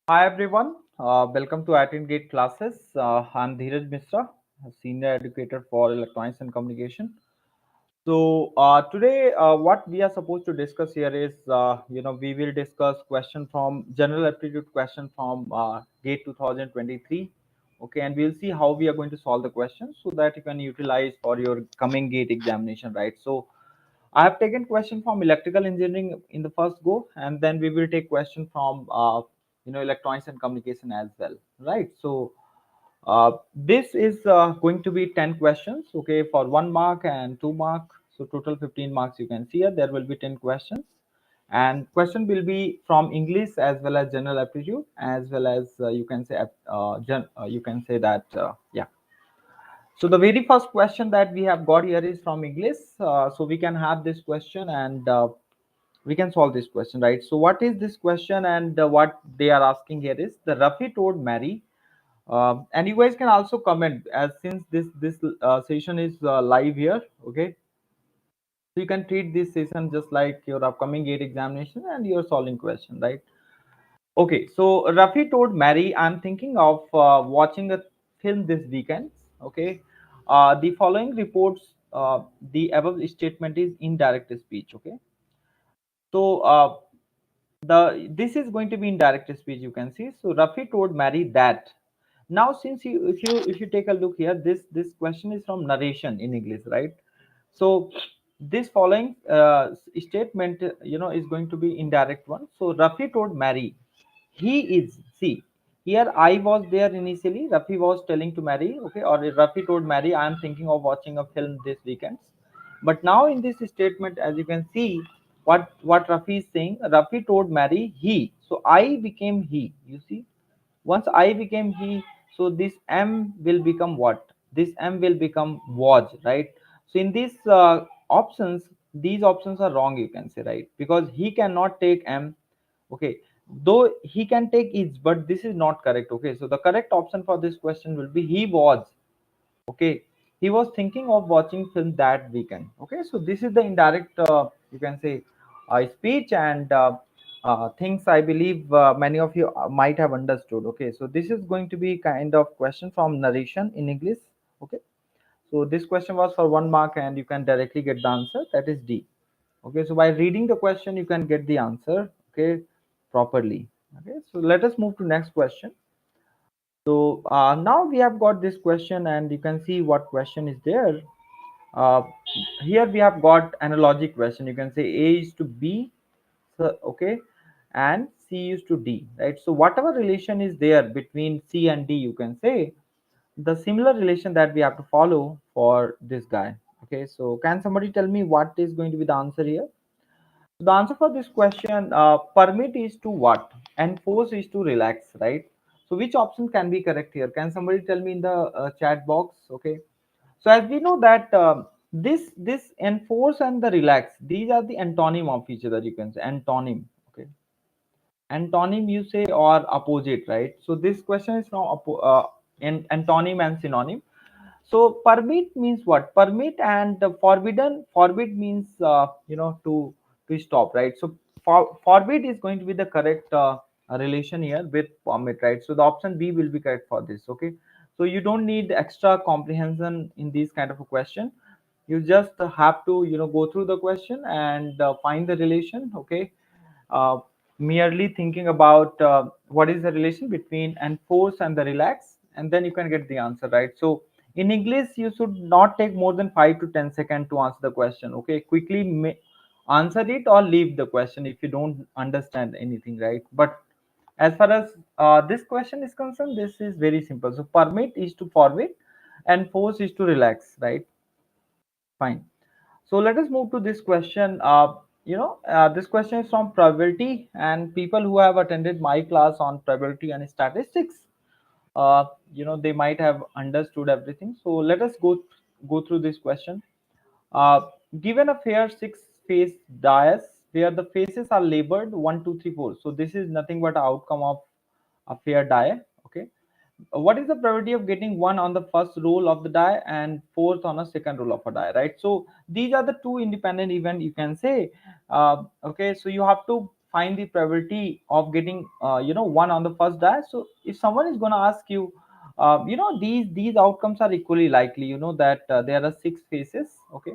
Hi everyone, welcome to Gate classes. I'm Dheeraj Mishra, a senior educator for electronics and communication. So today, what we are supposed to discuss here is, we will discuss question from general aptitude question from Gate 2023. Okay, and we'll see how we are going to solve the question so that you can utilize for your coming Gate examination, right? So I have taken question from electrical engineering in the first go, and then we will take question from electronics and communication as well, right? So this is going to be 10 questions, okay, for 1 mark and 2 mark. So total 15 marks you can see here. There will be 10 questions, and question will be from English as well as general aptitude as well as you can say that yeah. So the very first question that we have got here is from English. So we can have this question and we can solve this question, right? So what is this question and what they are asking here is the Rafi told Mary, and you guys can also comment as since this session is live here, okay? So you can treat this session just like your upcoming gate examination and you're solving question, right? Okay, so Rafi told Mary, I'm thinking of watching a film this weekend. Okay, the following reports the above statement is indirect speech. Okay, so the this is going to be indirect speech. You can see. So Rafi told Mary that. Now, since if you take a look here, this question is from narration in English, right? So this following statement, is going to be indirect one. So Rafi told Mary, he is. See, here I was there initially. Rafi was telling to Mary, okay, or Rafi told Mary, I am thinking of watching a film this weekend. But now in this statement, as you can see, what Rafi is saying, Rafi told Mary, he. So I became he. You see, once I became he, so this M will become what? This M will become was, right? So in these options, these options are wrong, you can say, right? Because he cannot take M, okay, though he can take is, but this is not correct, okay? So the correct option for this question will be he was, okay, he was thinking of watching film that weekend, okay? So this is the indirect you can say speech and things I believe many of you might have understood, okay? So this is going to be kind of question from narration in English, okay? So this question was for 1 mark and you can directly get the answer, that is D. Okay, so by reading the question you can get the answer, okay, properly. Okay, so let us move to next question. So now we have got this question and you can see what question is there. uh, Here we have got analogy question, you can say A is to B, so, okay, and C is to D, right? So whatever relation is there between C and D, you can say the similar relation that we have to follow for this guy. Okay, so can somebody tell me what is going to be the answer here? The answer for this question, permit is to what and force is to relax, right? So which option can be correct here? Can somebody tell me in the chat box? Okay, so as we know that this enforce and the relax, these are the antonym of each other, you can say antonym, okay? Antonym you say or opposite, right? So this question is from antonym and synonym. So permit means what? Permit and forbidden. Forbid means to stop, right? So forbid is going to be the correct relation here with permit, right? So the option B will be correct for this. Okay. So you don't need extra comprehension in this kind of a question. You just have to go through the question and find the relation. Okay. uh, Merely thinking about what is the relation between enforce and the relax, and then you can get the answer, right? So in English you should not take more than 5 to 10 seconds to answer the question, okay? Quickly answer it or leave the question if you don't understand anything, right? But as far as this question is concerned, this is very simple. So permit is to forbid and force is to relax, right? Fine. So let us move to this question. This question is from probability, and people who have attended my class on probability and statistics, they might have understood everything. So let us go through this question. Uh, Given a fair six-face dice where the faces are labeled 1, 2, 3, 4. So this is nothing but outcome of a fair die. Okay, what is the probability of getting one on the first roll of the die and fourth on a second roll of a die, right? So these are the two independent event, you can say. Okay, so you have to find the probability of getting one on the first die. So if someone is going to ask you, these outcomes are equally likely, that there are 6 faces. Okay,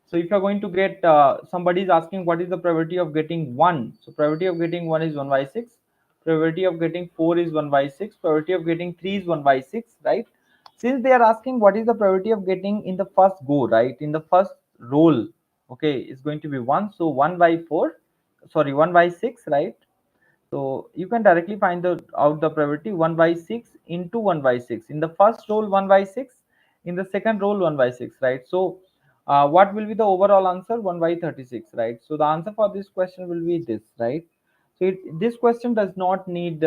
so if you're going to get, somebody is asking what is the probability of getting 1, so probability of getting 1 is 1 by 6, probability of getting 4 is 1 by 6, probability of getting 3 is 1 by 6, right? Since they are asking what is the probability of getting in the first go, right, in the first roll, okay, it's going to be 1, so 1 by 4, sorry, 1 by 6, right? So you can directly find out the probability 1 by 6 into 1 by 6. In the first roll 1 by 6, in the second roll 1 by 6, right? So what will be the overall answer? 1 by 36, right? So the answer for this question will be this, right? So this question does not need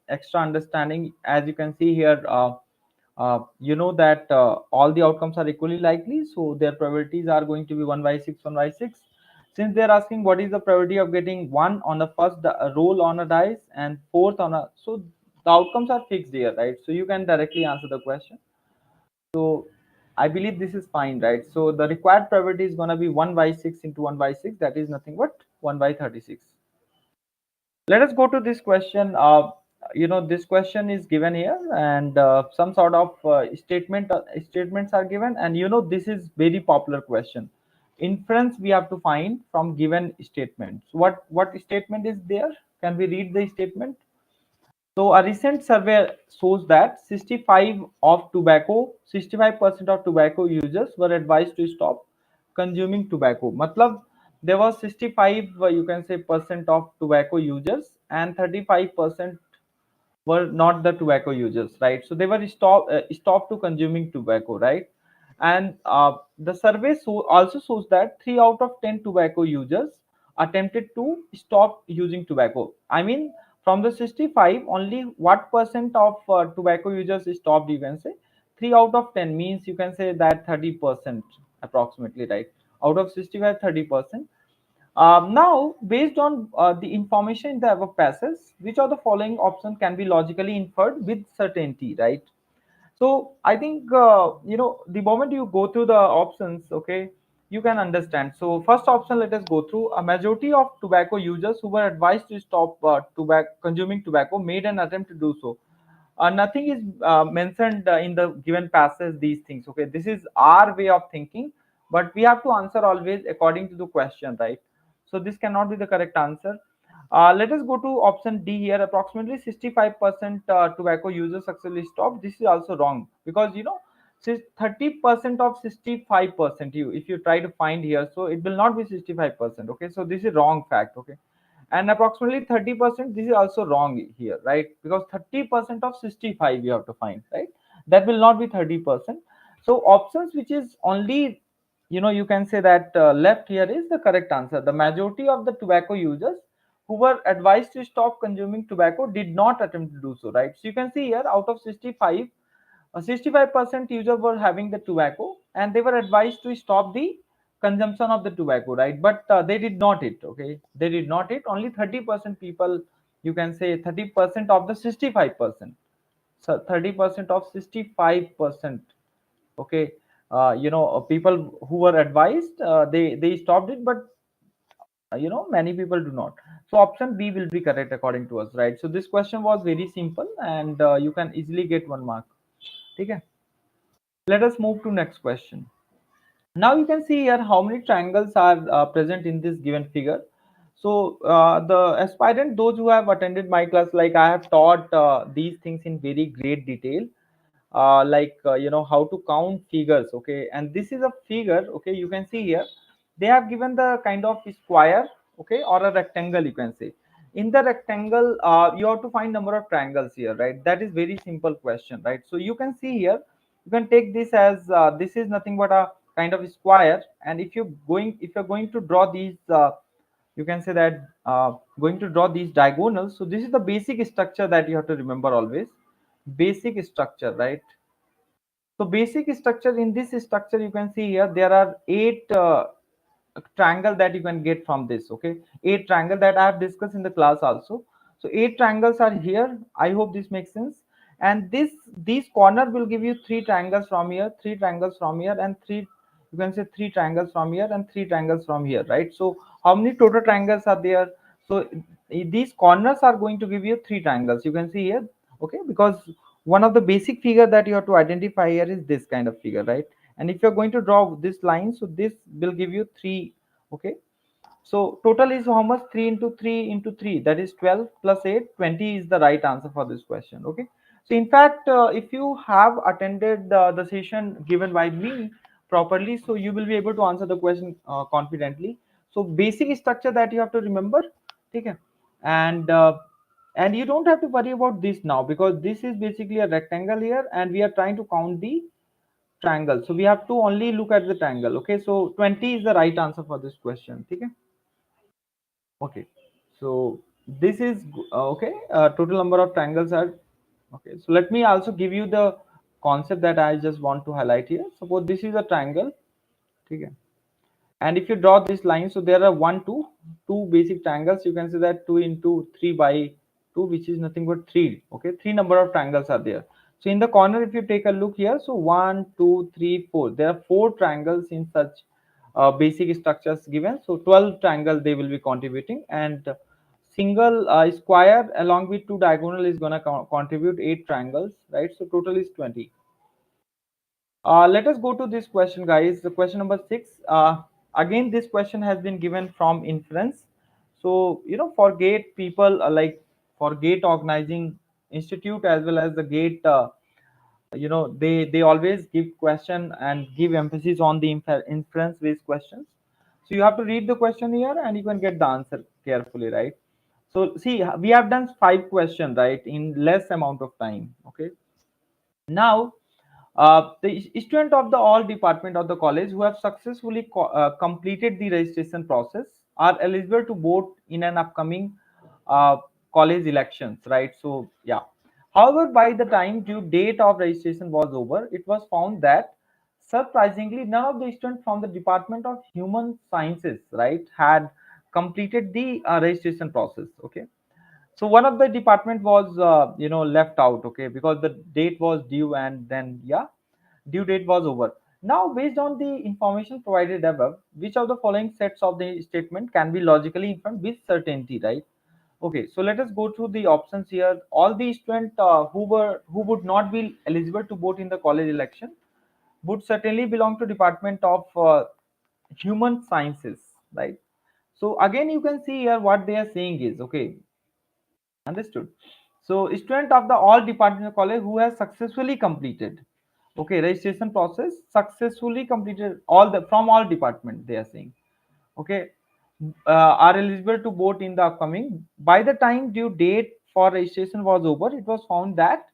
extra understanding. As you can see here, you know that all the outcomes are equally likely, so their probabilities are going to be 1 by 6, 1 by 6. Since they're asking what is the probability of getting 1 on the first roll on a dice and fourth on a, so the outcomes are fixed here, right? So you can directly answer the question. So I believe this is fine, right? So the required probability is going to be 1 by 6 into 1 by 6, that is nothing but 1 by 36. Let us go to this question. This question is given here, and some sort of statements are given, and this is very popular question. Inference we have to find from given statements. What statement is there? Can we read the statement? So a recent survey shows that 65% of tobacco users were advised to stop consuming tobacco. Matlab, there was 65, you can say, percent of tobacco users, and 35% were not the tobacco users, right? So they were stopped to consuming tobacco, right? And the survey also shows that 3 out of 10 tobacco users attempted to stop using tobacco. I mean, from the 65, only what percent of tobacco users stopped, you can say? 3 out of 10 means you can say that 30% approximately, right? Out of 65, 30%. Now, based on the information in the above passage, which of the following option can be logically inferred with certainty, right? So I think the moment you go through the options, okay, you can understand. So first option, let us go through. A majority of tobacco users who were advised to stop consuming tobacco made an attempt to do so. Nothing is mentioned in the given passage, these things, okay. This is our way of thinking, but we have to answer always according to the question, right? So this cannot be the correct answer. Let us go to option D here. Approximately 65% tobacco users successfully stopped. This is also wrong, because 30% of 65%, if you try to find here, so it will not be 65%, okay. So this is wrong fact, okay. And approximately 30%, this is also wrong here, right? Because 30% of 65 you have to find, right? That will not be 30%. So options which is only, you can say that left here is the correct answer. The majority of the tobacco users who were advised to stop consuming tobacco did not attempt to do so, right? So you can see here, out of 65, 65% users were having the tobacco, and they were advised to stop the consumption of the tobacco, right? But they did not it, okay. They did not it. Only 30% people, you can say 30% of the 65%. So 30% of 65%, okay. People who were advised, they stopped it, but many people do not. So option B will be correct according to us, right? So this question was very simple, and you can easily get 1 mark. Okay. Let us move to next question. Now you can see here how many triangles are present in this given figure. So the aspirant, those who have attended my class, like I have taught these things in very great detail, how to count figures, okay. And this is a figure, okay. You can see here they have given the kind of square, okay, or a rectangle, you can say. In the rectangle, you have to find number of triangles here, right? That is very simple question, right? So you can see here, you can take this as this is nothing but a kind of square, and if you're going to draw these, you can say that going to draw these diagonals. So this is the basic structure that you have to remember always. Basic structure, right? So basic structure, in this structure you can see here there are 8 triangle that you can get from this, okay. 8 triangle that I have discussed in the class also. So 8 triangles are here. I hope this makes sense. And these corner will give you 3 triangles from here, 3 triangles from here, and 3, you can say 3 triangles from here, and 3 triangles from here, right? So how many total triangles are there? So these corners are going to give you three triangles, you can see here. Okay, because one of the basic figure that you have to identify here is this kind of figure, right? And if you're going to draw this line, so this will give you three. Okay, so total is how much? 3 into 3 into 3, that is 12 plus 8, 20 is the right answer for this question. Okay, so in fact, if you have attended the session given by me properly, so you will be able to answer the question confidently. So basic structure that you have to remember. Okay, and and you don't have to worry about this now, because this is basically a rectangle here and we are trying to count the triangle, so we have to only look at the triangle. Okay, so 20 is the right answer for this question. Okay. Okay, so this is okay. Total number of triangles are okay. So let me also give you the concept that I just want to highlight here. Suppose this is a triangle. Okay, and if you draw this line, so there are two basic triangles. You can say that 2 into 3 by 2, which is nothing but 3. Okay, three number of triangles are there. So in the corner, if you take a look here, so 1 2 3 4, there are four triangles in such basic structures given. So 12 triangles they will be contributing, and single square along with two diagonal is going to contribute 8 triangles, right? So total is 20. Let us go to this question, guys. The question number 6. Again, this question has been given from inference. So, for GATE people, for GATE organizing institute as well as the GATE, they always give question and give emphasis on the inference based questions. So you have to read the question here and you can get the answer carefully, right? So see, we have done 5 questions, right, in less amount of time. Okay. Now, the student of the all department of the college who have successfully completed the registration process are eligible to vote in an upcoming uh, college elections, right? So yeah. However, by the time due date of registration was over, it was found that surprisingly none of the students from the Department of Human Sciences, right, had completed the registration process. Okay, so one of the department was left out. Okay, because the date was due and then yeah, due date was over. Now, based on the information provided above, which of the following sets of the statement can be logically inferred with certainty, right? Okay, so let us go through the options here. All the students who would not be eligible to vote in the college election would certainly belong to Department of Human Sciences, right? So again, you can see here what they are saying is okay. Understood. So student of the all department of college who has successfully completed, okay, registration process successfully completed all the from all department, they are saying, okay, are eligible to vote in the upcoming. By the time due date for registration was over, it was found that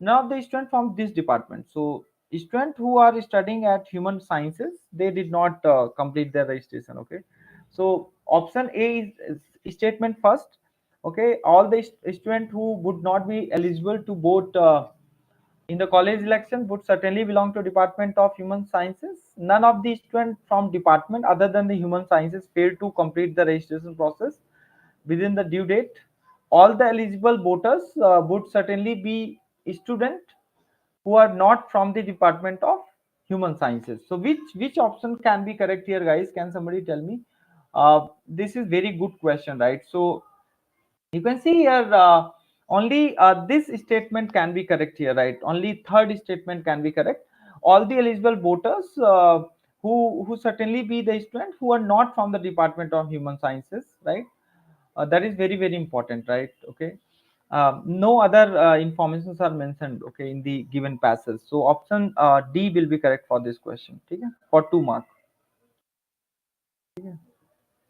none of the student from this department. So students who are studying at human sciences, they did not complete their registration. Okay, so option A is statement first. Okay, all the students who would not be eligible to vote in the college election would certainly belong to Department of Human Sciences. None of the students from department other than the human sciences failed to complete the registration process within the due date. All the eligible voters would certainly be student who are not from the Department of Human Sciences. So which option can be correct here, guys? Can somebody tell me? This is very good question, right? So you can see here only this statement can be correct here, right? Only third statement can be correct. All the eligible voters who certainly be the student who are not from the Department of Human Sciences, right? That is very very important, right? Okay, no other informations are mentioned, okay, in the given passage. So option D will be correct for this question. Okay, for 2 marks.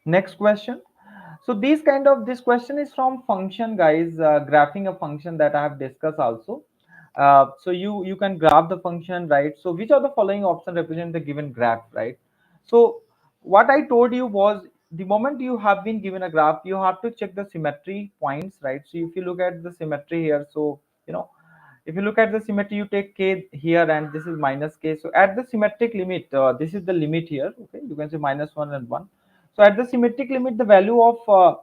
Next question. So this question is from function, guys, graphing a function that I have discussed also. So you can graph the function, right? So which of the following option represent the given graph, right? So what I told you was, the moment you have been given a graph, you have to check the symmetry points, right? So if you look at the symmetry here, so you know, if you look at the symmetry, you take k here and this is minus k. So at the symmetric limit, this is the limit here. Okay, you can say -1 and 1. So at the symmetric limit, the value of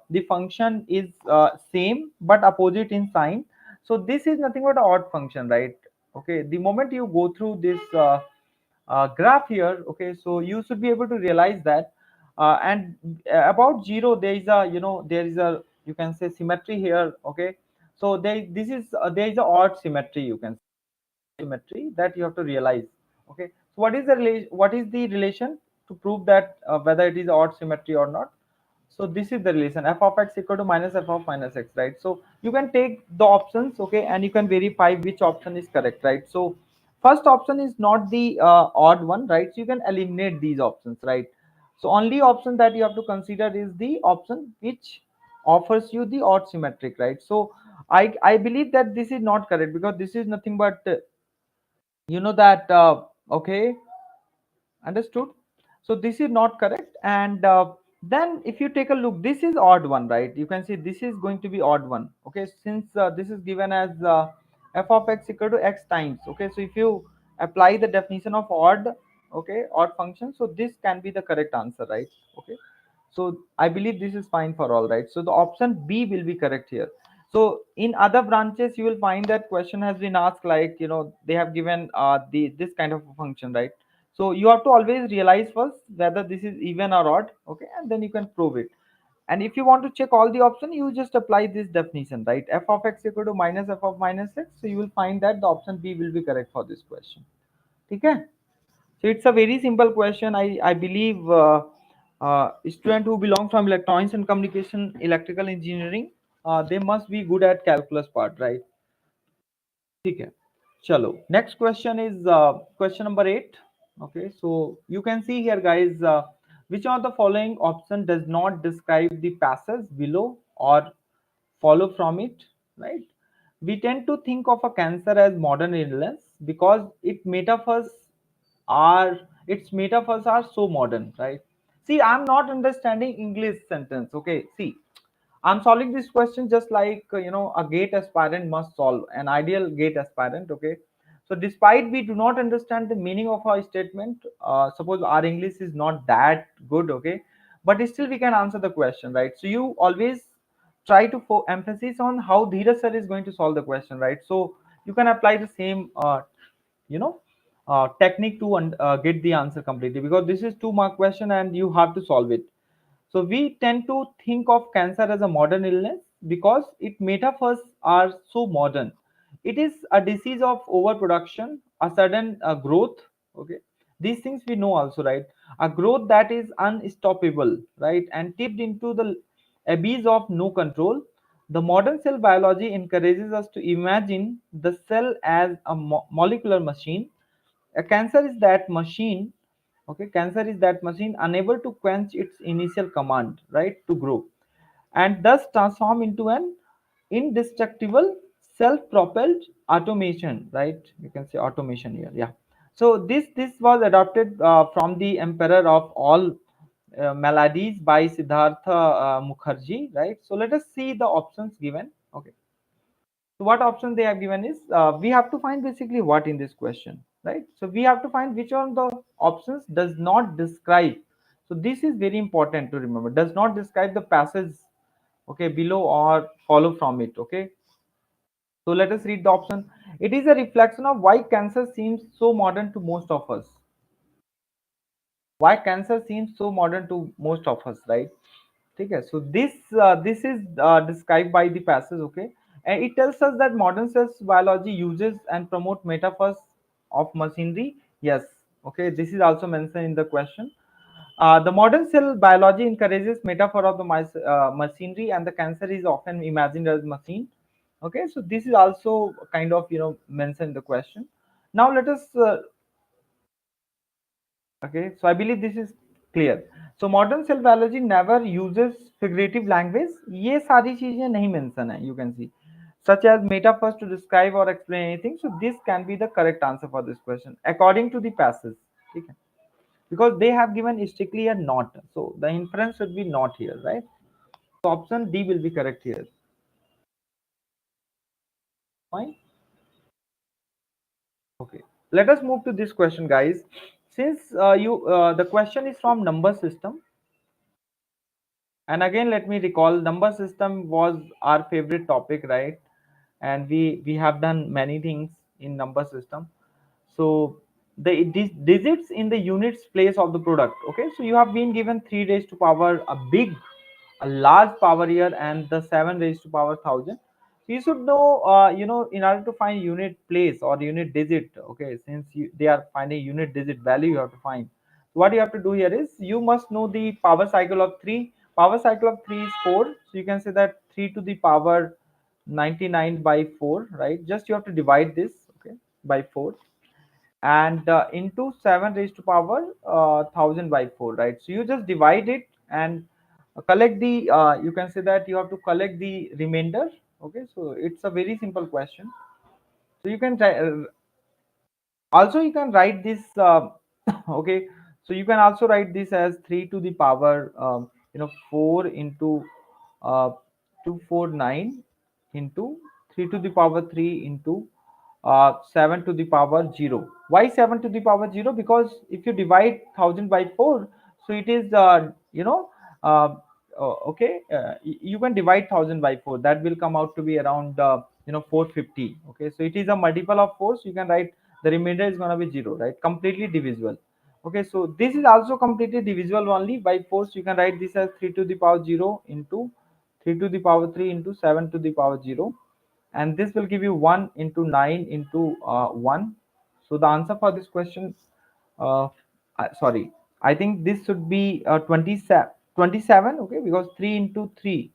the function is same but opposite in sign. So this is nothing but an odd function, right? Okay, the moment you go through this graph here, okay, so you should be able to realize that and about 0 there is a you can say symmetry here. Okay, so there is a odd symmetry, you can say symmetry that you have to realize. Okay, so what is the relation to prove that whether it is odd symmetry or not? So this is the relation, f of x equal to minus f of minus x, right? So you can take the options, okay, and you can verify which option is correct, right? So first option is not the odd one, right? So you can eliminate these options, right? So only option that you have to consider is the option which offers you the odd symmetric, right? So I believe that this is not correct, because this is nothing but you know that okay, understood. So this is not correct. And then if you take a look, this is odd one, right? You can see this is going to be odd one, okay, since this is given as f of x equal to x times. Okay, so if you apply the definition of odd, okay, odd function, so this can be the correct answer, right? Okay, so I believe this is fine for all, right? So the option B will be correct here. So in other branches you will find that question has been asked, like, you know, they have given the this kind of a function, right? So you have to always realize first whether this is even or odd, okay, and then you can prove it. And if you want to check all the option, you just apply this definition, right? F of x equal to minus f of minus x. So you will find that the option B will be correct for this question. Okay. So it's a very simple question. I believe student who belong from electronics and communication, electrical engineering, they must be good at calculus part, right? ठीक है. Chalo. Next question is question number 8. Okay, so you can see here, guys, which of the following option does not describe the passage below or follow from it, right? We tend to think of a cancer as modern illness because are its metaphors are so modern, right? See, I'm not understanding English sentence. Okay, see, I'm solving this question just like a gate aspirant must solve, an ideal gate aspirant. Okay, so despite we do not understand the meaning of our statement, suppose our English is not that good, okay, but still we can answer the question, right? So you always try to emphasis on how Dheeraj sir is going to solve the question, right? So you can apply the same you know technique to get the answer completely, because this is 2 mark question and you have to solve it. So we tend to think of cancer as a modern illness because its metaphors are so modern. It is a disease of overproduction, a sudden growth. Okay, these things we know also, right? A growth that is unstoppable, right, and tipped into the abyss of no control. The modern cell biology encourages us to imagine the cell as a molecular machine. A cancer is that machine. Okay, cancer is that machine unable to quench its initial command, right, to grow, and thus transform into an indestructible self-propelled automation, right? You can say automation here, yeah. So this was adopted from the emperor of all maladies by Siddhartha Mukherjee, right? So let us see the options given. Okay, so what option they have given is we have to find basically what in this question, right? So we have to find which one of the options does not describe. So this is very important to remember. Does not describe the passage, okay, below or follow from it. Okay. So let us read the option. It is a reflection of why cancer seems so modern to most of us. Why cancer seems so modern to most of us, right? Okay, so this is described by the passage, okay, and it tells us that modern cells biology uses and promote metaphors of machinery. Yes, okay, this is also mentioned in the question. The modern cell biology encourages metaphor of the machinery, and the cancer is often imagined as machine. Okay, so this is also kind of mentioned in the question. Now let us okay, so I believe this is clear. So modern cell biology never uses figurative language. ये सारी चीजें नहीं mention है, you can see, such as metaphors to describe or explain anything. So this can be the correct answer for this question according to the passage. ठीक है? Because they have given strictly a not, so the inference should be not here, right? So option D will be correct here. Fine. Okay. Let us move to this question, guys. Since you the question is from number system. And again, let me recall, number system was our favorite topic, right? And we have done many things in number system. So the digits in the units place of the product. Okay, so you have been given 3 raised to power a big a large power here and the 7 raised to power 1000. So you should know, in order to find unit place or unit digit, okay, since they are finding unit digit value, you have to find. So what you have to do here is you must know the power cycle of 3. Power cycle of 3 is 4. So you can say that 3 to the power 99 by 4, right? Just you have to divide this, okay, by 4, and into 7 raised to power 1000 by 4, right? So you just divide it and collect the, you can say that you have to collect the remainder, okay? So it's a very simple question. So you can try, also you can write this, okay, so you can also write this as 3 to the power 4 into 249 into 3 to the power 3 into 7 to the power 0. Why 7 to the power 0? Because if you divide 1000 by 4, so it is uh, okay, you can divide 1000 by 4, that will come out to be around 450. Okay, so it is a multiple of 4, so you can write the remainder is going to be 0, right? Completely divisible. Okay, so this is also completely divisible only by 4, so you can write this as 3 to the power 0 into 3 to the power 3 into 7 to the power 0, and this will give you 1 into 9 into 1. So the answer for this question, uh, sorry, I think this should be 27, okay, because 3 into 3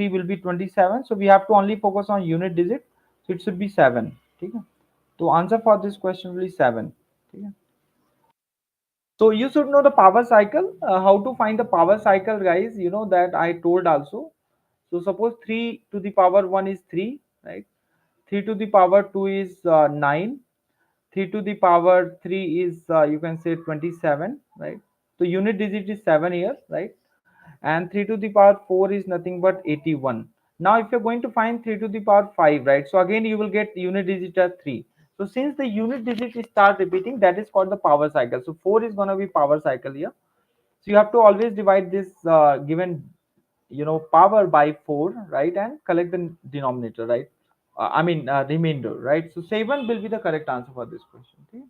will be 27, so we have to only focus on unit digit, so it should be 7. Okay, so answer for this question will be 7. Okay. So you should know the power cycle. How to find the power cycle, guys? You know that I told also. So suppose 3 to the power 1 is 3, right? 3 to the power 2 is 9. 3 to the power 3 is, you can say, 27, right? So unit digit is 7 here, right? And 3 to the power 4 is nothing but 81. Now if you're going to find 3 to the power 5, right, so again you will get unit digit as 3. So since the unit digit is start repeating, that is called the power cycle. So 4 is going to be power cycle here. So you have to always divide this given power by 4, right, and collect the denominator, right? Remainder, right? So 7 will be the correct answer for this question. Okay,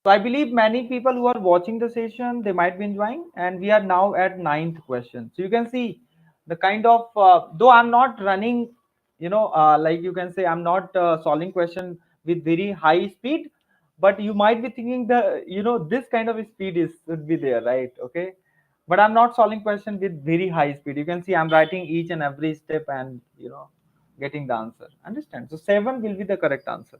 so I believe many people who are watching the session, they might be enjoying, and we are now at ninth question. So you can see the kind of, though I'm not running, like you can say, I'm not solving question with very high speed, but you might be thinking the, this kind of speed is should be there, right? Okay, but I'm not solving question with very high speed. You can see I'm writing each and every step and getting the answer. Understand? So 7 will be the correct answer.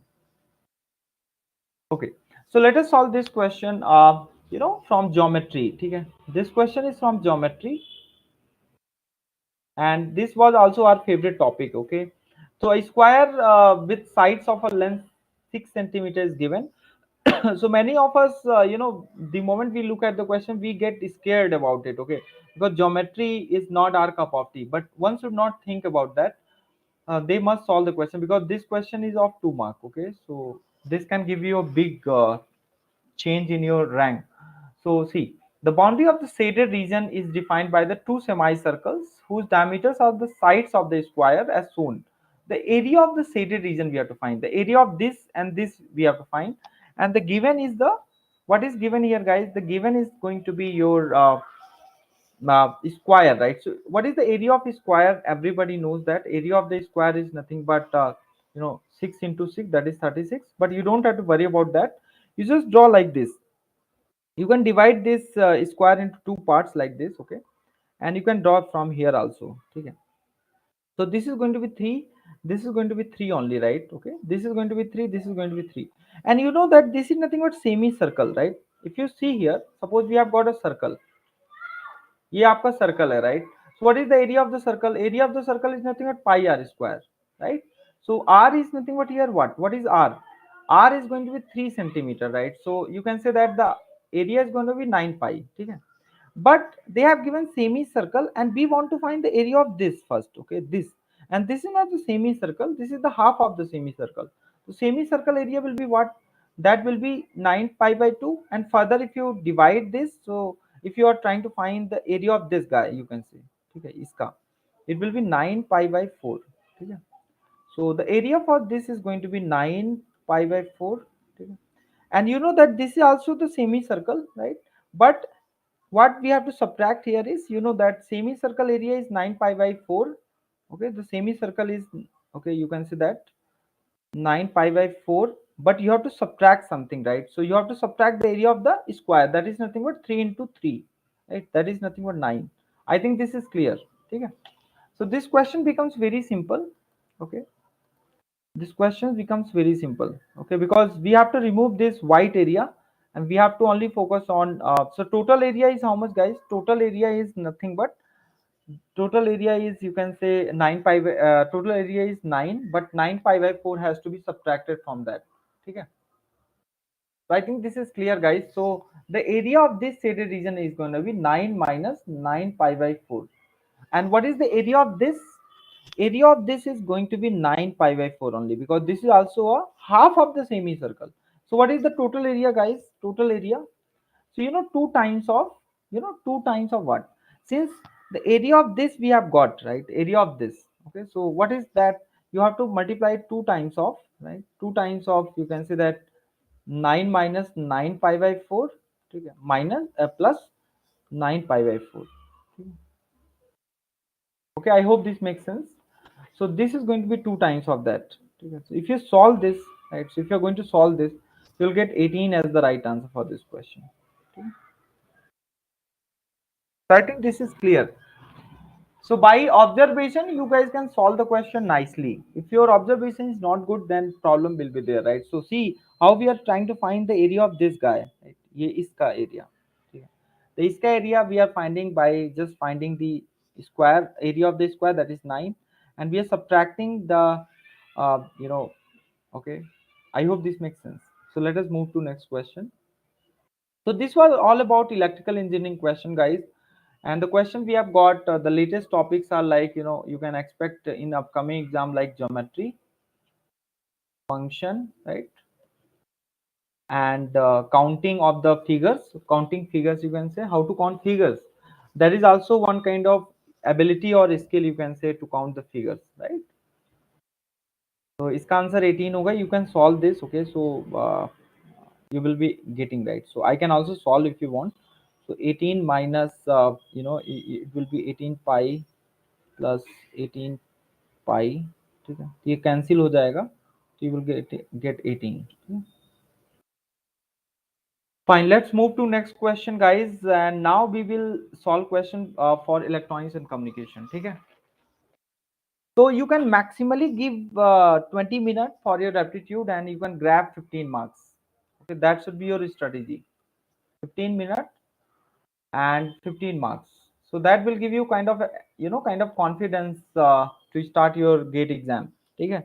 Okay, so let us solve this question, from geometry. Okay, this question is from geometry, and this was also our favorite topic. Okay, so a square with sides of a length 6 centimeters given. So many of us, the moment we look at the question, we get scared about it. Okay, because geometry is not our cup of tea. But one should not think about that. They must solve the question because this question is of 2 mark. Okay, so this can give you a big change in your rank. So see, the boundary of the shaded region is defined by the two semicircles whose diameters are the sides of the square as shown. The area of the shaded region we have to find. The area of this and this we have to find. And the given is the, what is given here, guys? The given is going to be your square, right? So what is the area of a square? Everybody knows that area of the square is nothing but 6 into 6, that is 36. But you don't have to worry about that. You just draw like this. You can divide this square into two parts like this, okay, and you can draw from here also. Okay, so this is going to be 3, this is going to be 3 only, right? Okay, this is going to be 3, this is going to be 3, and you know that this is nothing but semicircle, right? If you see here, suppose we have got a circle, ये आपका circle है, right? So what is the area of the circle? Area of the circle is nothing but pi r square, right? So r is nothing but here what is r? R is going to be 3 centimeter, right? So you can say that the area is going to be 9 pi. Okay, but they have given semicircle and we want to find the area of this first. Okay, this, and this is not the semicircle, this is the half of the semicircle. So semicircle area will be what? That will be 9 pi by 2, and further if you divide this, so if you are trying to find the area of this guy, you can see, okay, iska, it will be 9 pi by 4. Okay, so the area for this is going to be 9 pi by 4. Okay, and you know that this is also the semicircle, right? But what we have to subtract here is, you know, that semicircle area is 9 pi by 4. Okay, the semicircle is, okay, you can see that 9 pi by 4, but you have to subtract something, right? So you have to subtract the area of the square, that is nothing but 3 into 3, right? That is nothing but 9. I think this is clear. Okay, so this question becomes very simple. Okay, this question becomes very simple. Okay, because we have to remove this white area and we have to only focus on so total area is how much, guys? Total area is nothing but, total area is, you can say, 9 pi by, total area is 9, but 9 pi by 4 has to be subtracted from that. Okay, so I think this is clear, guys. So the area of this shaded region is going to be 9 minus 9 pi by 4. And what is the area of this? Area of this is going to be 9 pi by 4 only, because this is also a half of the semicircle. So what is the total area, guys? Total area, so you know, two times of, you know, two times of what? Since the area of this we have got, right? Area of this. Okay, so what is that? You have to multiply two times of, right? Two times of, you can say that 9 minus 9 pi by 4, okay, minus plus 9 pi by 4. Okay, I hope this makes sense. So this is going to be two times of that. Okay, so if you solve this, right? So if you're going to solve this, you'll get 18 as the right answer for this question. Okay. So I think this is clear. So by observation, you guys can solve the question nicely. If your observation is not good, then problem will be there, right? So see how we are trying to find the area of this guy. Right? ये इसका area. Okay. The इसका area we are finding by just finding the square area of the square, that is 9, and we are subtracting the, you know, okay. I hope this makes sense. So let us move to next question. So this was all about electrical engineering question, guys. And the question we have got, the latest topics are like, you know, you can expect in upcoming exam like geometry, function, right? And counting of the figures, counting figures, you can say how to count figures. That is also one kind of ability or skill, you can say, to count the figures, right? So इसका answer 18 होगा. You can solve this. Okay, so you will be getting right. So I can also solve if you want. So 18 minus, you know, it will be 18 pi plus 18 pi. ठीक है, ये cancel हो जाएगा, so you will get 18. Fine, let's move to next question, guys. And now we will solve question for electronics and communication. ठीक है, so you can maximally give 20 minutes for your aptitude and you can grab 15 marks. Okay, that should be your strategy. 15 minutes and 15 marks. So that will give you kind of, you know, kind of confidence to start your gate exam. Okay,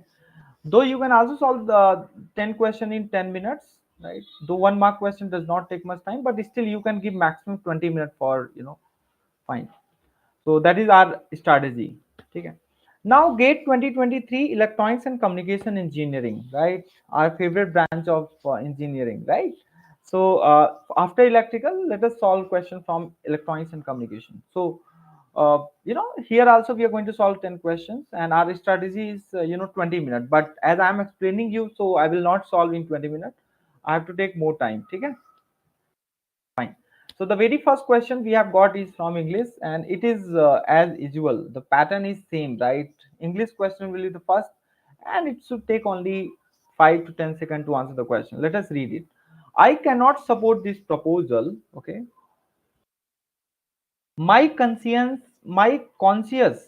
though you can also solve the 10 question in 10 minutes, right? Though 1 mark question does not take much time, but still you can give maximum 20 minutes for, you know, fine. So that is our strategy. Okay. Now GATE 2023 Electronics and Communication Engineering, right? Our favorite branch of engineering, right? So after electrical, let us solve question from electronics and communication. So you know, here also we are going to solve 10 questions and our strategy is, you know, 20 minutes. But as I am explaining you, so I will not solve in 20 minutes. I have to take more time. Okay. Fine. So the very first question we have got is from English, and it is as usual. The pattern is same, right? English question will be the first, and it should take only 5 to 10 seconds to answer the question. Let us read it. I cannot support this proposal. Okay. My conscience.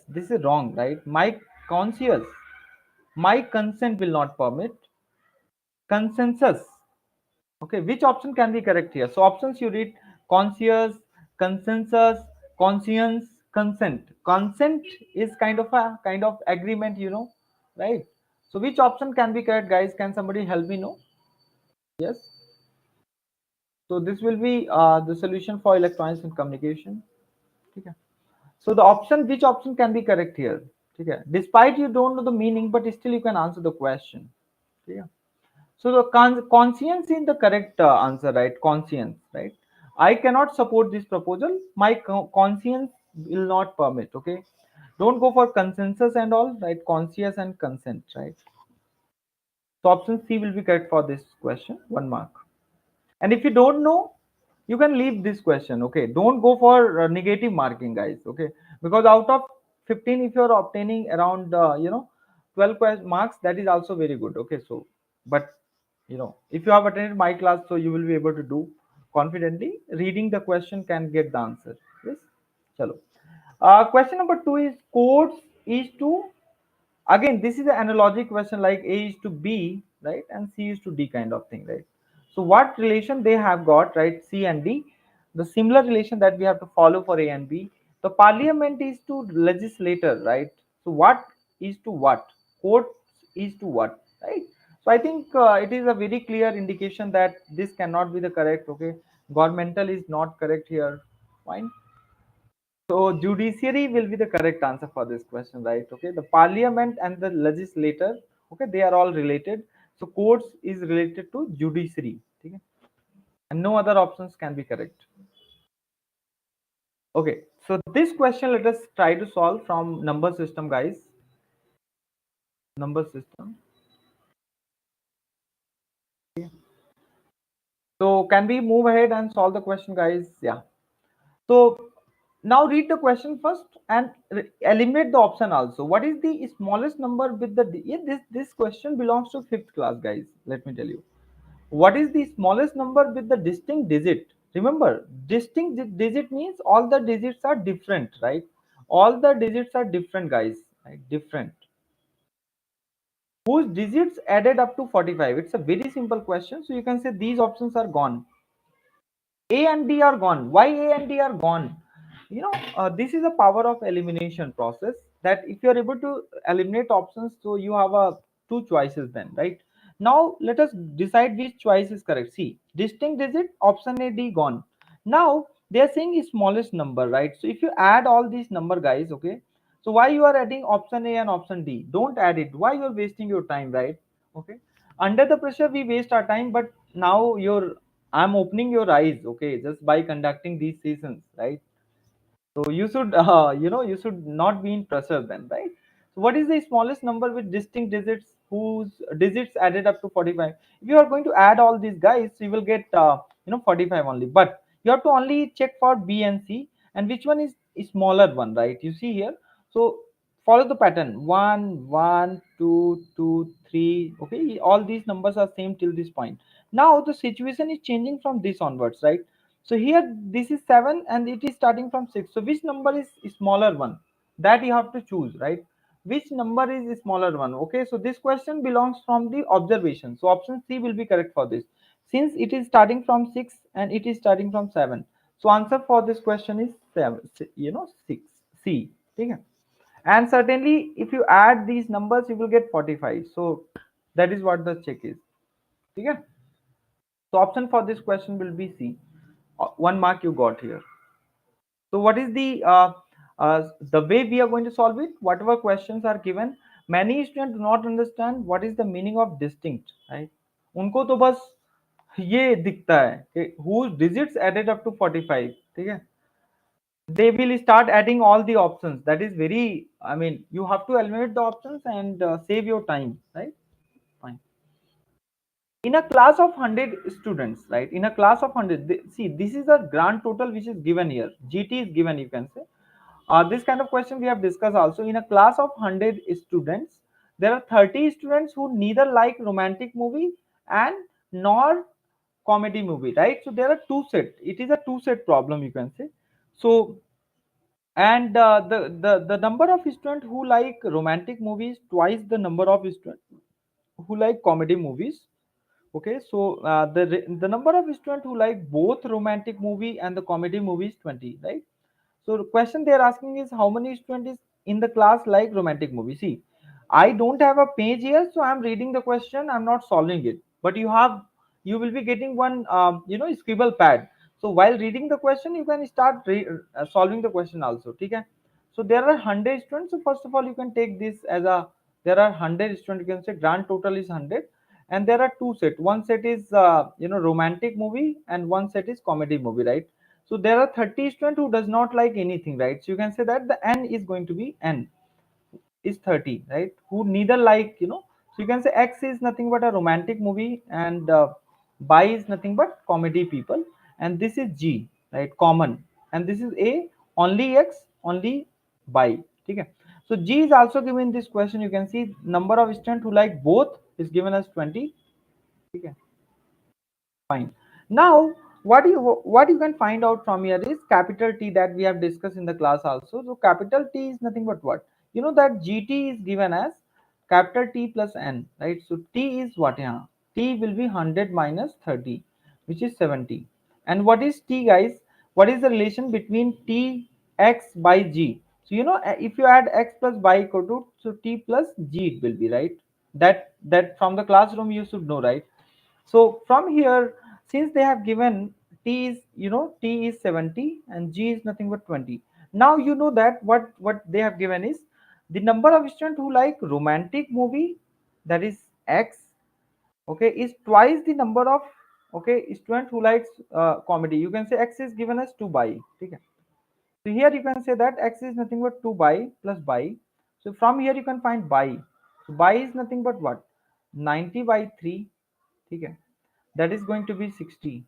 This is wrong, right? My conscience. My consent will not permit. Consensus. Okay, which option can be correct here? So options you read: conscious, consensus, conscience, consent. Consent is kind of a kind of agreement, you know, right? So which option can be correct, guys? Can somebody help me know? Yes. So this will be the solution for electronics and communication. Okay. So the option, which option can be correct here? Okay. Despite you don't know the meaning, but still you can answer the question. Okay. So the conscience is the correct answer, right? Conscience, right? I cannot support this proposal. My conscience will not permit. Okay, don't go for consensus and all, right? Conscience and consent, right? So option C will be correct for this question. 1 mark. And if you don't know, you can leave this question. Okay, don't go for negative marking, guys. Okay, because out of 15, if you're obtaining around 12 marks, that is also very good. Okay, so but if you have attended my class, so you will be able to do confidently. Reading the question can get the answer. Yes, chalo. Question number 2 is codes is to, again this is an analogy question, like A is to B, right, and C is to D kind of thing, right? So what relation they have got, right? C and D, the similar relation that we have to follow for A and B. The parliament is to legislator, right? So what is to what? Court is to what, right? So I think it is a very clear indication that this cannot be the correct. Okay, governmental is not correct here. Fine. So judiciary will be the correct answer for this question, right? Okay, the parliament and the legislator, okay, they are all related. So courts is related to judiciary, okay, and no other options can be correct. Okay, so this question let us try to solve from number system, guys. Number system. Okay. So can we move ahead and solve the question, guys? Yeah. So now read the question first and eliminate the option also. What is the smallest number with the yeah, this question belongs to fifth class, guys. Let me tell you. What is the smallest number with the distinct digit? Remember, distinct digit means all the digits are different, right? All the digits are different, guys. Right? Different. Whose digits added up to 45? It's a very simple question. So you can say these options are gone. A and D are gone. Why A and D are gone? This is a power of elimination process, that if you are able to eliminate options, so you have a two choices then, right? Now let us decide which choice is correct. See, distinct digit, option A, D gone. Now they are saying is smallest number, right? So if you add all these number, guys, okay. So why you are adding option A and option D? Don't add it. Why you are wasting your time, right? Okay. Under the pressure, we waste our time, but now I'm opening your eyes, okay, just by conducting these sessions, right? So you should, you should not be in pressure then, right? So what is the smallest number with distinct digits whose digits added up to 45? If you are going to add all these guys, you will get, 45 only. But you have to only check for B and C, and which one is smaller one, right? You see here. So follow the pattern. One, one, two, two, three. Okay, all these numbers are same till this point. Now the situation is changing from this onwards, right? So here this is 7 and it is starting from 6. So which number is smaller one? That you have to choose, right? Which number is the smaller one? Okay, so this question belongs from the observation. So option C will be correct for this. Since it is starting from 6 and it is starting from 7. So answer for this question is 7, 6. C. Okay? And certainly if you add these numbers, you will get 45. So that is what the check is. Okay? So option for this question will be C. 1 mark you got here. So what is the way we are going to solve it? Whatever questions are given, many students do not understand what is the meaning of distinct, right? उनको तो बस ये दिखता है कि whose digits added up to 45, ठीक है? They will start adding all the options. That is very, I mean, you have to eliminate the options and save your time, right? Fine. In a class of 100 students, right? In a class of 100, see, this is a grand total which is given here. GT is given, you can say. This kind of question we have discussed also. In a class of 100 students, there are 30 students who neither like romantic movie and nor comedy movie, right? So there are two set. It is a two set problem, you can say. So and the number of students who like romantic movies twice the number of students who like comedy movies. Okay, so the number of students who like both romantic movie and the comedy movie is 20, right? So the question they are asking is how many students is in the class like romantic movie. See, I don't have a page here, so I'm reading the question. I'm not solving it, but you will be getting one scribble pad. So while reading the question, you can start solving the question also. Okay. So there are 100 students. So first of all, you can take this as a, there are 100 students. You can say grand total is 100, and there are two set. One set is romantic movie, and one set is comedy movie, right? So there are 30 students who does not like anything, right? So you can say that the n is going to be n is 30, right? Who neither like, so you can say x is nothing but a romantic movie, and y is nothing but comedy people, and this is G, right, common, and this is A, only X, only by. Okay. So G is also given in this question. You can see number of students who like both is given as 20. Okay. Fine. Now, what you can find out from here is capital T that we have discussed in the class also. So capital T is nothing but what? You know that GT is given as capital T plus N, right? So T is what here? T will be 100 minus 30, which is 70. And what is T, guys? What is the relation between T X by G? So you know, if you add X plus by equal to, so T plus G it will be, right? That from the classroom you should know, right? So from here, since they have given T is, you know, T is 70 and G is nothing but 20. Now you know that what they have given is the number of students who like romantic movie, that is X, okay, is twice the number of, okay, student who likes comedy. You can say X is given as 2 by. Okay. So here you can say that X is nothing but 2 by plus by. So from here you can find by. So by is nothing but what? 90 by 3. Okay. That is going to be 60.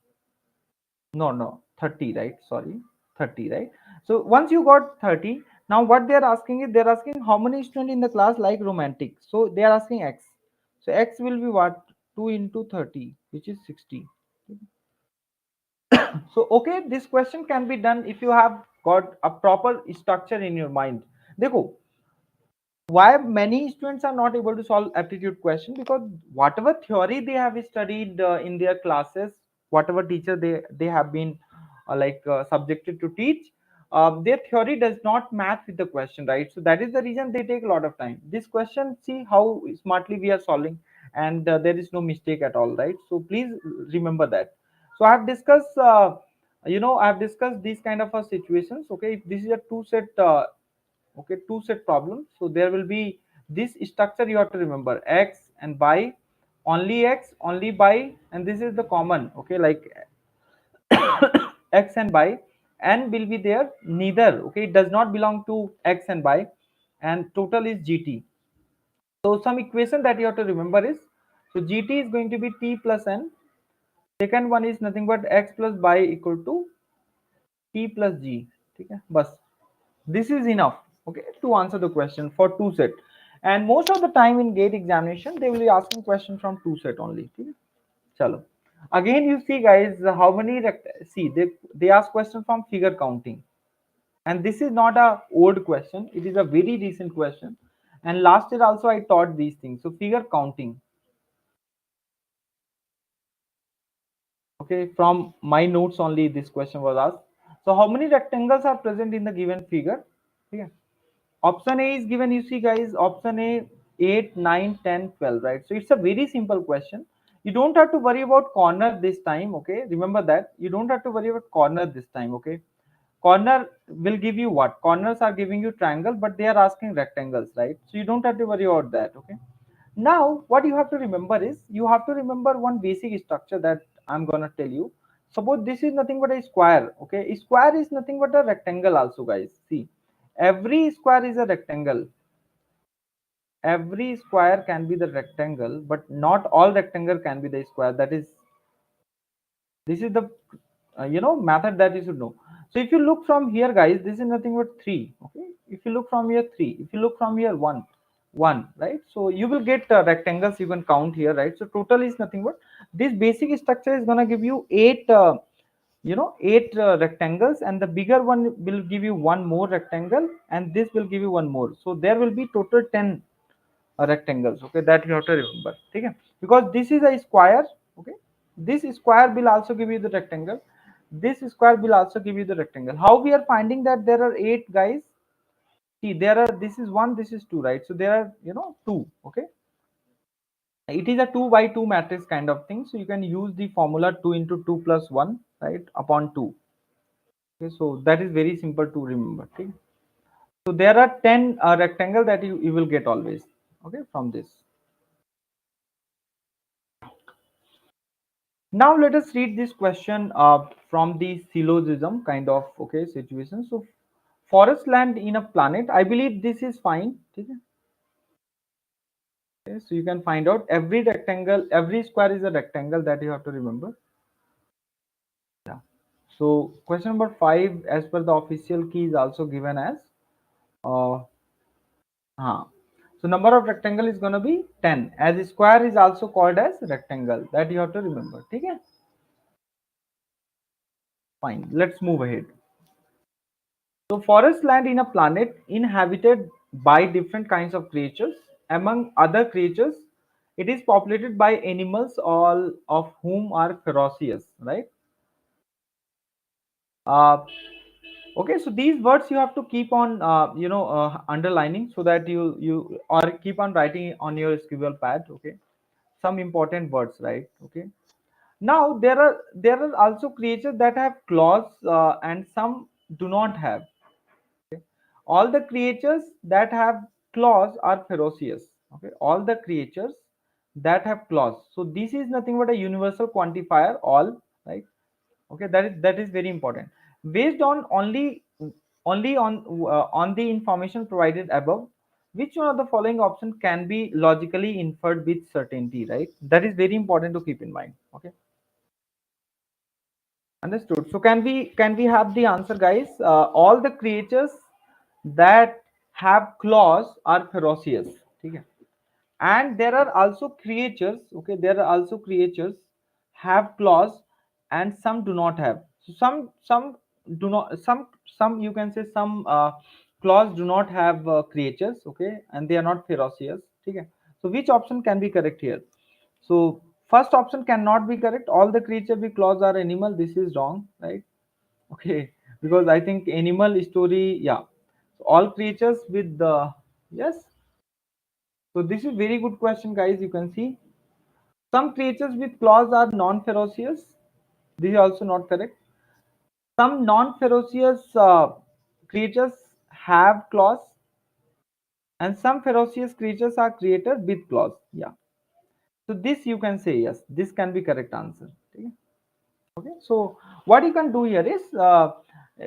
No, 30, right? Sorry, 30, right? So once you got 30, now what they're asking is they're asking how many students in the class like romantic. So they are asking X. So X will be what? 2 into 30, which is 60. So okay, this question can be done if you have got a proper structure in your mind. देखो, why many students are not able to solve aptitude question, because whatever theory they have studied in their classes, whatever teacher they have been subjected to teach, their theory does not match with the question, right? So that is the reason they take a lot of time. This question, see how smartly we are solving, and there is no mistake at all, right? So please remember that. So I have discussed I have discussed these kind of situations. Okay, if this is a two set okay, two set problem, so there will be this structure. You have to remember X and by, only X, only by, and this is the common, okay, like X and by, and will be there neither, okay, it does not belong to X and by, and total is GT. So some equation that you have to remember is, so GT is going to be T plus N, second one is nothing but X plus by equal to T plus G. Okay, bus. This is enough, okay, to answer the question for two set. And most of the time in gate examination they will be asking question from two set only. Okay? Chalo. Again you see, guys, how many see they ask question from figure counting, and this is not a old question, it is a very recent question, and last year also I taught these things. So figure counting, okay, from my notes only this question was asked. So how many rectangles are present in the given figure? Okay. Option A is given, you see, guys, option A 8, 9, 10, 12, right? So it's a very simple question. You don't have to worry about corner this time, okay? Remember that. You don't have to worry about corner this time, okay? Corner will give you what? Corners are giving you triangle, but they are asking rectangles, right? So you don't have to worry about that, okay? Now, what you have to remember is, you have to remember one basic structure that I'm gonna tell you. Suppose this is nothing but a square, okay? A square is nothing but a rectangle also, guys. See, every square is a rectangle. Every square can be the rectangle, but not all rectangle can be the square. That is, this is the method that you should know. So if you look from here, guys, this is nothing but 3, okay? If you look from here 3, if you look from here 1, right? So you will get rectangles you can count here, right? So total is nothing but this basic structure is going to give you 8 8 rectangles, and the bigger one will give you one more rectangle, and this will give you one more. So there will be total 10 rectangles, okay, that you have to remember. Okay, because this is a square, okay, this square will also give you the rectangle, this square will also give you the rectangle. How we are finding that there are 8, guys? See, there are, this is 1, this is 2, right? So there are, 2, okay. It is a 2 by 2 matrix kind of thing, so you can use the formula 2 into 2 plus 1, right, upon 2. Okay, so that is very simple to remember. Okay, so there are 10 rectangle that you will get always, okay, from this. Now let us read this question from the syllogism kind of, okay, situation. So forest land in a planet, I believe this is fine. Okay, so you can find out every rectangle, every square is a rectangle, that you have to remember. Yeah. So question number 5, as per the official key, is also given as uh, so number of rectangle is going to be 10, as square is also called as rectangle. That you have to remember. Okay, fine. Let's move ahead. So forest land in a planet inhabited by different kinds of creatures. Among other creatures, it is populated by animals, all of whom are ferocious, right? Uh, okay, so these words you have to keep on, underlining, so that you or keep on writing on your scribble pad. Okay, some important words, right? Okay. Now there are also creatures that have claws, and some do not have. Okay. All the creatures that have claws are ferocious. Okay, all the creatures that have claws. So this is nothing but a universal quantifier, all, right? Okay, that is very important. Based on only on the information provided above, which one of the following option can be logically inferred with certainty, right? That is very important to keep in mind. Okay, understood. So can we have the answer, guys? All the creatures that have claws are ferocious. Okay, and there are also creatures, okay, there are also creatures have claws, and some do not have. So some do not, some you can say some claws do not have creatures, okay, and they are not ferocious. Okay, so which option can be correct here? So first option cannot be correct. All the creatures with claws are animal. This is wrong, right? Okay, because I think animal story, yeah. So all creatures with the, yes. So this is very good question, guys. You can see some creatures with claws are non-ferocious. This is also not correct. Some non-ferocious creatures have claws, and some ferocious creatures are created with claws. Yeah. So this you can say yes. This can be correct answer. Okay. Okay. So what you can do here is,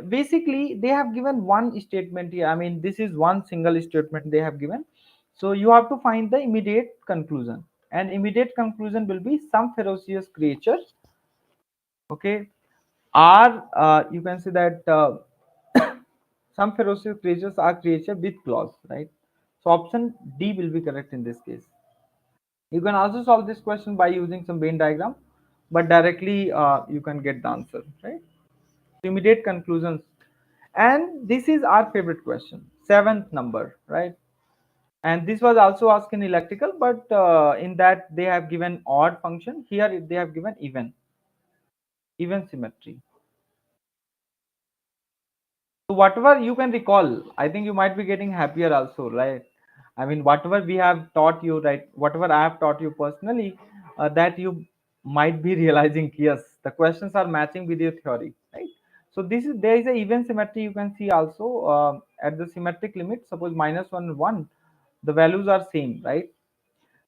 basically they have given one statement here. I mean, this is one single statement they have given. So you have to find the immediate conclusion, and immediate conclusion will be some ferocious creature, okay, are, you can say that, some ferocious creatures are creature with claws, right? So option D will be correct in this case. You can also solve this question by using some Venn diagram, but directly you can get the answer, right? Immediate conclusions. And this is our favorite question, seventh number, right? And this was also asked in electrical, but in that they have given odd function. Here they have given even symmetry. So whatever you can recall, I think you might be getting happier also, right? I mean, whatever we have taught you, right? Whatever I have taught you personally, that you might be realizing, yes, the questions are matching with your theory, right? So this is, there is a even symmetry you can see also, at the symmetric limit. Suppose -1 1, the values are same, right?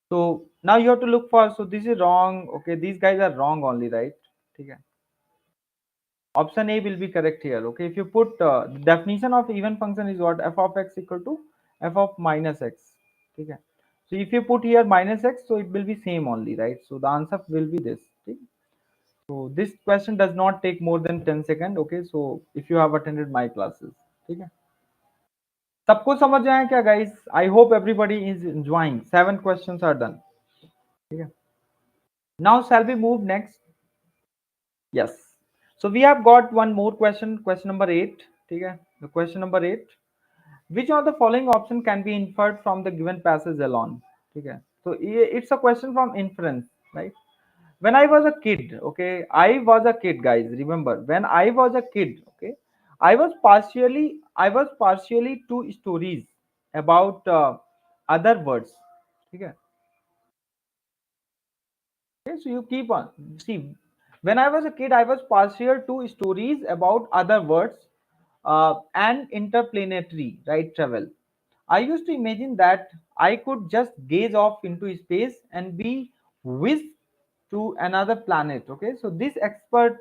So now you have to look for. So this is wrong. Okay, these guys are wrong only, right? Okay. Option A will be correct here. Okay, if you put, the definition of even function is what? F of x equal to f of minus x. Okay, so if you put here minus x, so it will be same only, right? So the answer will be this. Okay? So this question does not take more than 10 seconds. Okay, so if you have attended my classes, ठीक है, सबको समझ आया क्या guys? I hope everybody is enjoying. 7 questions are done. ठीक है. Now shall we move next? Yes. So we have got one more question, question number 8. Okay. The question number 8. Which of the following option can be inferred from the given passage alone? Okay. So it's a question from inference, right? When I was a kid, okay, I was a kid, guys. Remember, when I was a kid, okay, I was partially two stories about other words. Okay. Okay, so you keep on. See, when I was a kid, I was partial to stories about other words, and interplanetary, right, travel. I used to imagine that I could just gaze off into space and be whisked to another planet. Okay, so this expert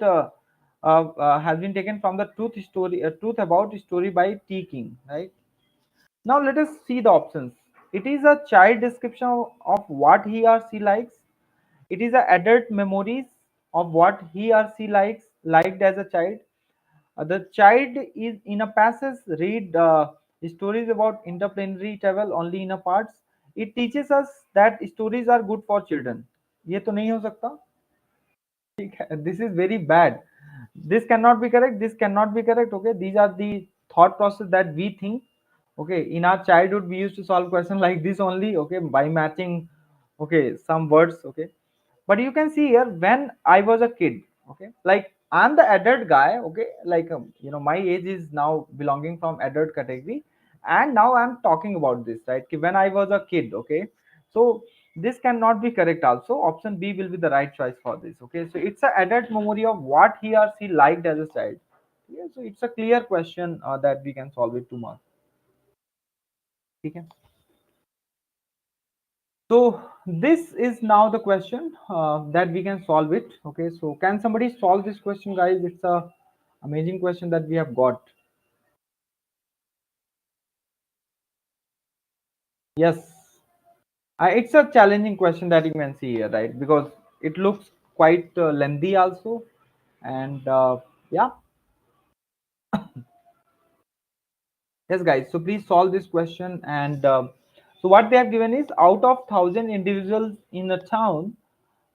has been taken from the Truth About Story by T. King, right? Now let us see the options. It is a child description of what he or she likes. It is a adult memories of what he or she liked as a child. The child is in a passage read stories about interplanetary travel only in a parts. It teaches us that stories are good for children. ये तो नहीं हो सकता. ठीक है, this is very bad. This cannot be correct, this cannot be correct. Okay, these are the thought process that we think. Okay, in our childhood we used to solve question like this only. Okay, by matching, okay, some words. Okay, but you can see here when I was a kid. Okay, like I'm the adult guy. Okay, like my age is now belonging from adult category, and now I'm talking about this, right? When I was a kid. Okay, so this cannot be correct also. Option B will be the right choice for this. Okay, so it's a adult memory of what he or she liked as a child. Yeah, so it's a clear question that we can solve it 2 marks. Okay. So this is now the question that we can solve it. Okay, so can somebody solve this question, guys? It's a amazing question that we have got. Yes, it's a challenging question that you can see here, right? Because it looks quite lengthy also, and yeah. Yes, guys. So please solve this question. And so what they have given is out of 1,000 individuals in a town,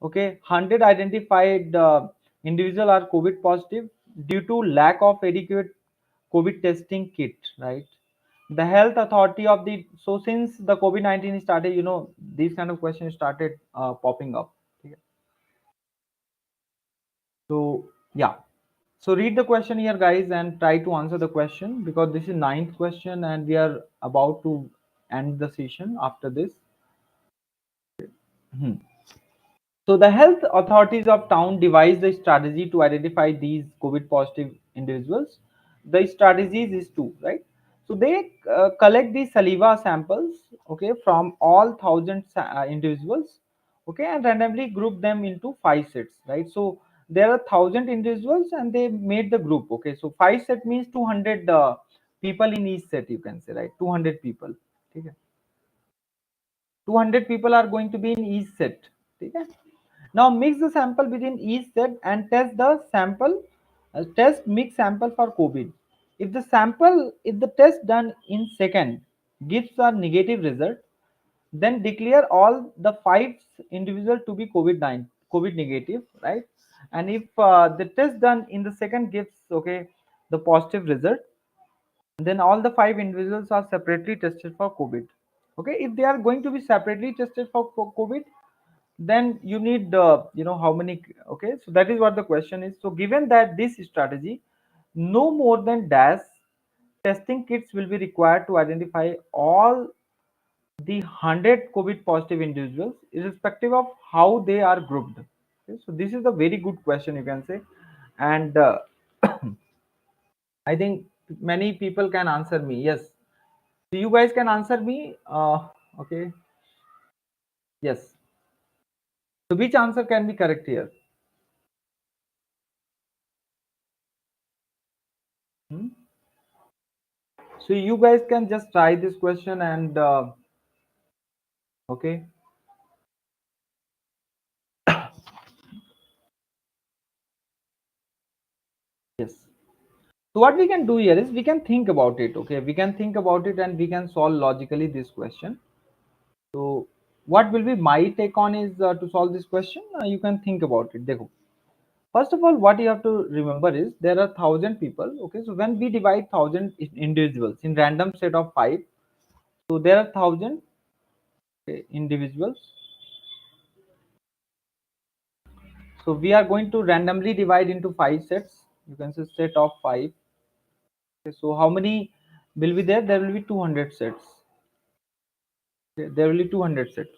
okay, 100 identified individual are COVID positive due to lack of adequate COVID testing kit, right? The health authority of the so since the COVID-19 started, these kind of questions started popping up. Okay. So yeah. So read the question here, guys, and try to answer the question because this is ninth question, and we are about to end the session after this. Hmm. So the health authorities of town devised a strategy to identify these COVID positive individuals. The strategies is two, right? So they collect the saliva samples, okay, from all 1,000 individuals, okay, and randomly group them into 5 sets, right? So there are 1,000 individuals, and they made the group, okay. So 5 set means 200 people in each set, you can say, right? 200 people, okay. 200 people are going to be in each set, okay. Now mix the sample within each set and test the sample, test mix sample for COVID. If the test done in second gives a negative result, then declare all the 5 individual to be COVID negative, right? And if the test done in the second gives, okay, the positive result, then all the 5 individuals are separately tested for COVID. Okay, if they are going to be separately tested for COVID, then you need how many. Okay, so that is what the question is. So given that this strategy, no more than dash testing kits will be required to identify all the 100 COVID positive individuals irrespective of how they are grouped. Okay, so this is a very good question, you can say. And I think many people can answer me. Yes, so you guys can answer me. Okay, yes. So which answer can be correct here? Hmm? So you guys can just try this question and okay. Yes. So what we can do here is we can think about it. Okay, we can think about it and we can solve logically this question. So what will be my take on is to solve this question. You can think about it. Dekho. First of all, what you have to remember is there are 1,000 people. Okay, so when we divide 1,000 individuals in random set of five, so there are 1,000, okay, individuals. So we are going to randomly divide into 5 sets. You can say set of five. Okay, so how many will be there? There will be 200 sets. Okay, there will be 200 sets.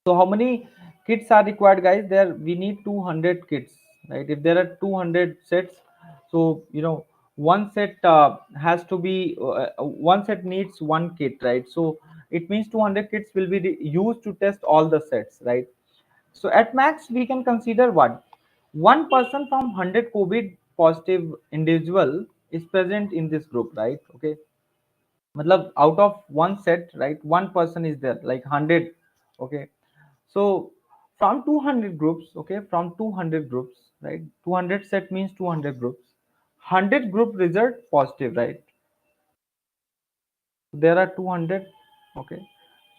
So how many kits are required, guys? There we need 200 kits, right? If there are 200 sets, so one set has to be one set needs one kit, right? So it means 200 kits will be used to test all the sets, right? So at max we can consider what one person from 100 COVID positive individual is present in this group, right? Okay, matlab out of one set, right, one person is there, like 100. Okay, so from 200 groups, okay, from 200 groups, right, 200 set means 200 groups, 100 group result positive, right? There are 200. Okay,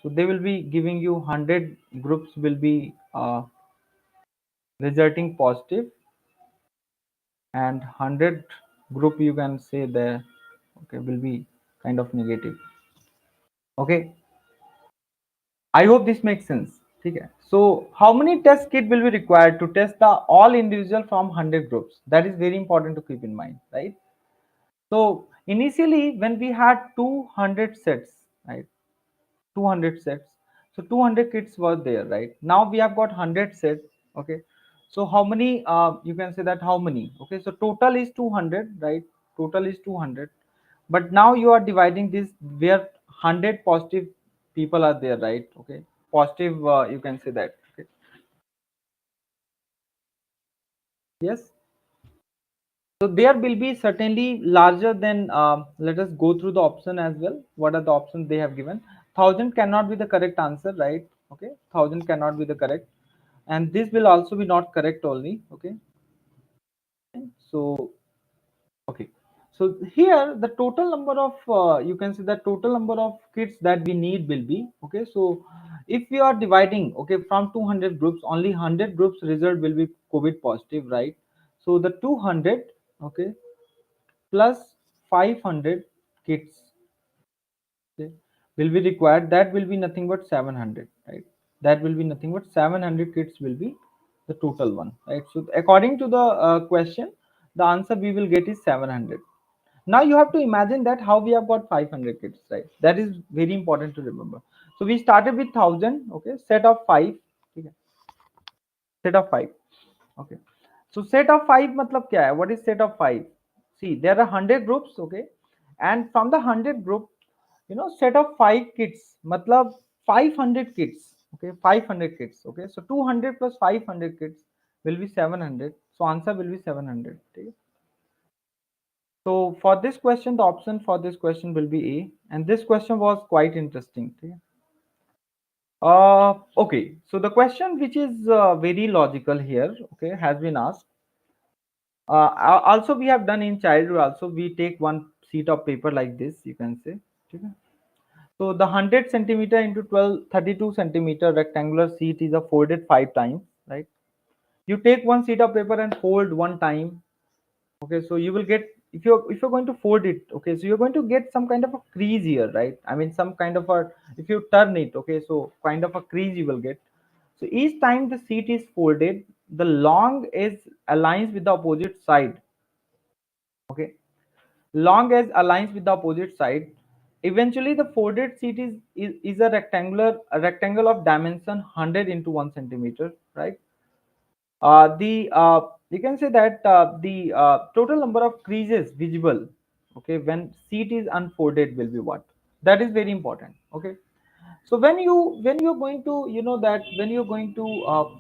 so they will be giving you 100 groups will be resulting positive, and 100 group you can say there, okay, will be kind of negative. Okay, I hope this makes sense. Okay, so how many test kit will be required to test the all individual from 100 groups? That is very important to keep in mind, right? So initially when we had 200 sets, right, 200 sets, so 200 kits were there, right? Now we have got 100 sets. Okay, so how many, you can say that how many, okay, so total is 200, right? Total is 200, but now you are dividing this where 100 positive people are there, right? Okay, positive, you can say that. Okay, yes. So there will be certainly larger than, let us go through the option as well. What are the options they have given? 1000 cannot be the correct answer, right? Okay, 1000 cannot be the correct, and this will also be not correct only. Okay, so okay, so here the total number of, you can say the total number of kits that we need will be, okay. So if we are dividing, okay, from 200 groups, only 100 groups result will be COVID positive, right? So the 200, okay, plus 500 kits, okay, will be required. That will be nothing but 700, right? That will be nothing but 700 kits will be the total one, right? So according to the question, the answer we will get is 700. Now you have to imagine that how we have got 500 kits, right? That is very important to remember. So we started with 1000, okay, set of 5, okay, set of 5, okay. So set of 5 matlab kya hai? What is set of 5? See, there are 100 groups, okay, and from the 100 group, you know, set of 5 kits matlab 500 kits, okay, 500 kits, okay. So 200 plus 500 kits will be 700. So answer will be 700, okay? So for this question, the option for this question will be A, and this question was quite interesting, okay. Okay, so the question which is very logical here, okay, has been asked. Also we have done in childhood also, we take one sheet of paper like this, you can say, okay. So the 100 centimeter into 32 centimeter rectangular sheet is a folded 5 times, right? You take one sheet of paper and fold one time, okay. So you will get, if you're going to fold it, okay, so you're going to get some kind of a crease here, right? I mean some kind of a, if you turn it, okay, so kind of a crease you will get. So each time the sheet is folded, the long edge aligns with the opposite side, okay. Long edge aligns with the opposite side. Eventually the folded sheet is a rectangle of dimension 100 into 1 centimeter, right? The You can say that the total number of creases visible, okay, when sheet is unfolded will be what? That is very important, okay. So when you're going to, you know, that when you're going to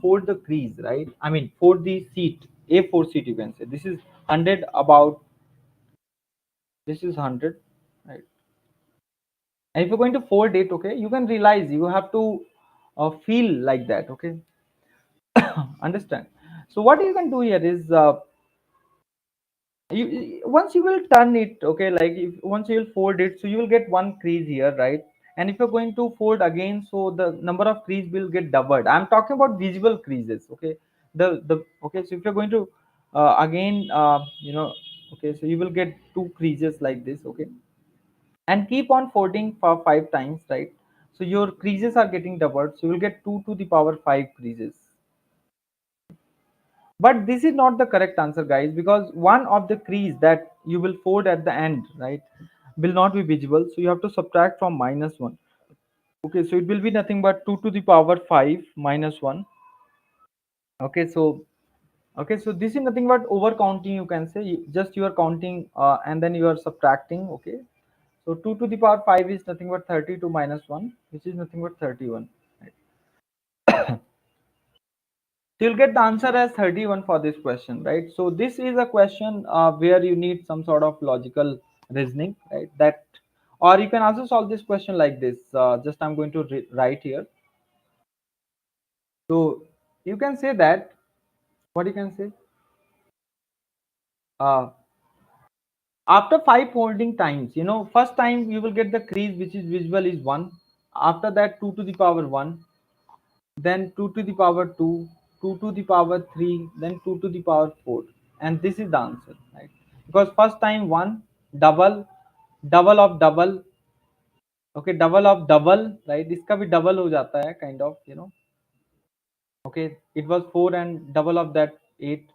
fold the crease, right, I mean fold the sheet, A4 sheet, you can say this is 100, about this is 100, right? And if you're going to fold it, okay, you can realize you have to feel like that, okay. Understand? So what you can do here is, once you will turn it, okay, like if once you will fold it, so you will get one crease here, right? And if you're going to fold again, so the number of crease will get doubled. I'm talking about visible creases, okay. The Okay, so if you're going to again, you know, okay, so you will get two creases like this, okay, and keep on folding for 5 times, right? So your creases are getting doubled, so you will get 2 to the power 5 creases. But this is not the correct answer, guys, because one of the crease that you will fold at the end, right, will not be visible, so you have to subtract from -1. Okay, so it will be nothing but 2 to the power 5 minus 1. Okay, so okay, so this is nothing but over counting, you can say. Just you are counting, and then you are subtracting, okay. So 2 to the power 5 is nothing but 32 minus 1, which is nothing but 31. Right? So you'll get the answer as 31 for this question, right? So this is a question where you need some sort of logical reasoning, right? That, or you can also solve this question like this. Just I'm going to write here. So you can say that, what you can say? Uh, After 5 folding times, first time you will get the crease which is visible is 1. After that 2 to the power 1, then 2 to the power 2, 2 to the power 3, then 2 to the power 4. And this is the answer, right? Because first time 1, double, double of double, okay, double of double, right? इसका भी double हो जाता है, kind of, okay, it was 4 and double of that 8.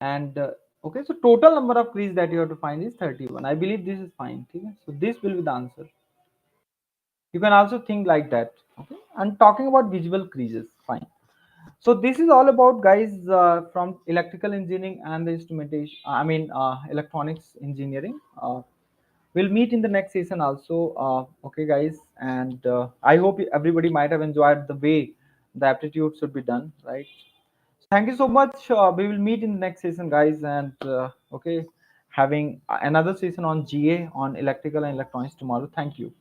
And okay, so total number of crease that you have to find is 31. I believe this is fine, okay? So this will be the answer. You can also think like that, okay? And talking about visible creases, fine. So this is all about, guys, from electrical engineering and the instrumentation, I mean electronics engineering. We'll meet in the next session also, okay guys. And I hope everybody might have enjoyed the way the aptitude should be done, right? Thank you so much. We will meet in the next session, guys. And okay, having another session on GA, on electrical and electronics tomorrow. Thank you.